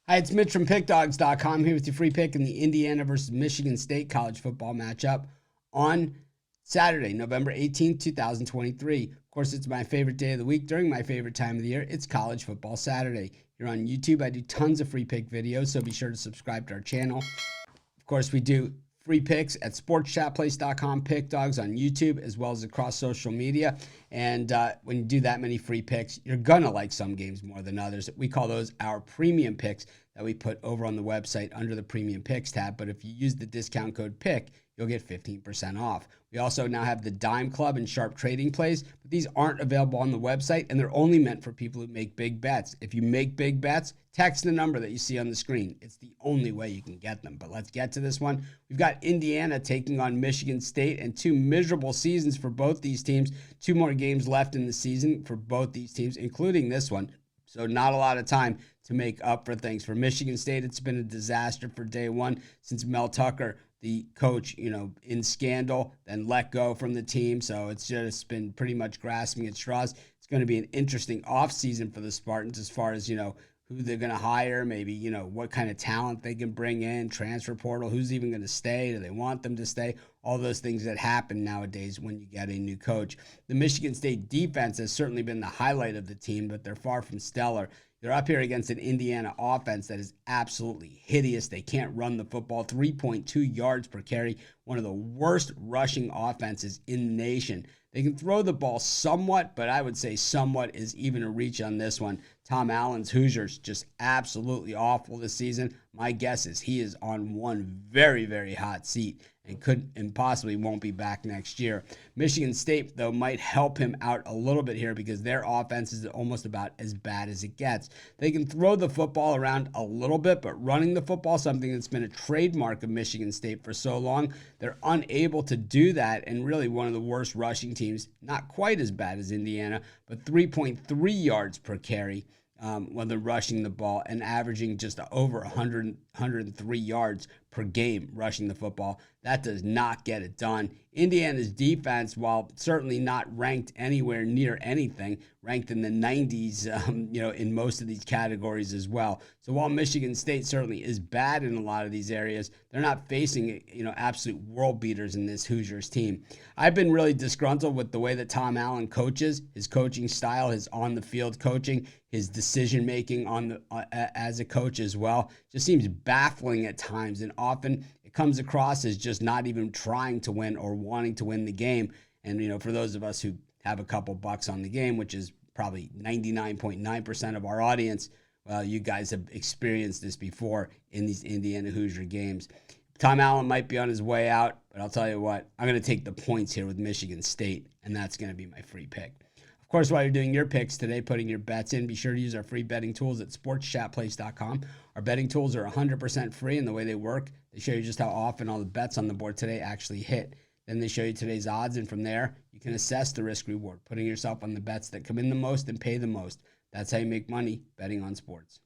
Hi, it's Mitch from Pickdawgz.com here with your free pick in the Indiana versus Michigan State college football matchup on Saturday, November 18th, 2023. Of course, it's my favorite day of the week during my favorite time of the year. It's College Football Saturday. Here on YouTube, I do tons of free pick videos, so be sure to subscribe to our channel. Of course, we do free picks at sportschatplace.com, Pick Dawgz on YouTube, as well as across social media. And when you do that many free picks, you're going to like some games more than others. We call those our premium picks that we put over on the website under the premium picks tab. But if you use the discount code PICK, you'll get 15% off. We also now have the Dime Club and Sharp Trading Plays, but these aren't available on the website, and they're only meant for people who make big bets. If you make big bets, text the number that you see on the screen. It's the only way you can get them. But let's get to this one. We've got Indiana taking on Michigan State, and two miserable seasons for both these teams. Two more games left in the season for both these teams, including this one. So not a lot of time to make up for things. For Michigan State, it's been a disaster for day one since Mel Tucker, the coach, in scandal, then let go from the team. So it's just been pretty much grasping at straws. It's going to be an interesting offseason for the Spartans as far as, who they're going to hire, maybe, what kind of talent they can bring in, transfer portal, who's even going to stay, do they want them to stay, all those things that happen nowadays when you get a new coach. The Michigan State defense has certainly been the highlight of the team, but they're far from stellar. They're up here against an Indiana offense that is absolutely hideous. They can't run the football, 3.2 yards per carry, one of the worst rushing offenses in the nation. They can throw the ball somewhat, but I would say somewhat is even a reach on this one. Tom Allen's Hoosiers just absolutely awful this season. My guess is he is on one very, very hot seat and could and possibly won't be back next year. Michigan State, though, might help him out a little bit here because their offense is almost about as bad as it gets. They can throw the football around a little bit, but running the football, something that's been a trademark of Michigan State for so long, they're unable to do that, and really one of the worst rushing teams, not quite as bad as Indiana, but 3.3 yards per carry when they're rushing the ball and averaging just over 103 yards per game rushing the football. That does not get it done. Indiana's defense, while certainly not ranked anywhere near anything, ranked in the 90s, in most of these categories as well. So while Michigan State certainly is bad in a lot of these areas, they're not facing, absolute world beaters in this Hoosiers team. I've been really disgruntled with the way that Tom Allen coaches, his coaching style, his on-the-field coaching, his decision-making as a coach as well. Just seems baffling at times, and often it comes across as just not even trying to win or wanting to win the game. And, for those of us who have a couple bucks on the game, which is probably 99.9% of our audience, well, you guys have experienced this before in these Indiana Hoosier games. Tom Allen might be on his way out, but I'll tell you what, I'm going to take the points here with Michigan State, and that's going to be my free pick. Of course, while you're doing your picks today, putting your bets in, be sure to use our free betting tools at sportschatplace.com. Our betting tools are 100% free, and the way they work, they show you just how often all the bets on the board today actually hit. Then they show you today's odds, and from there, you can assess the risk-reward, putting yourself on the bets that come in the most and pay the most. That's how you make money betting on sports.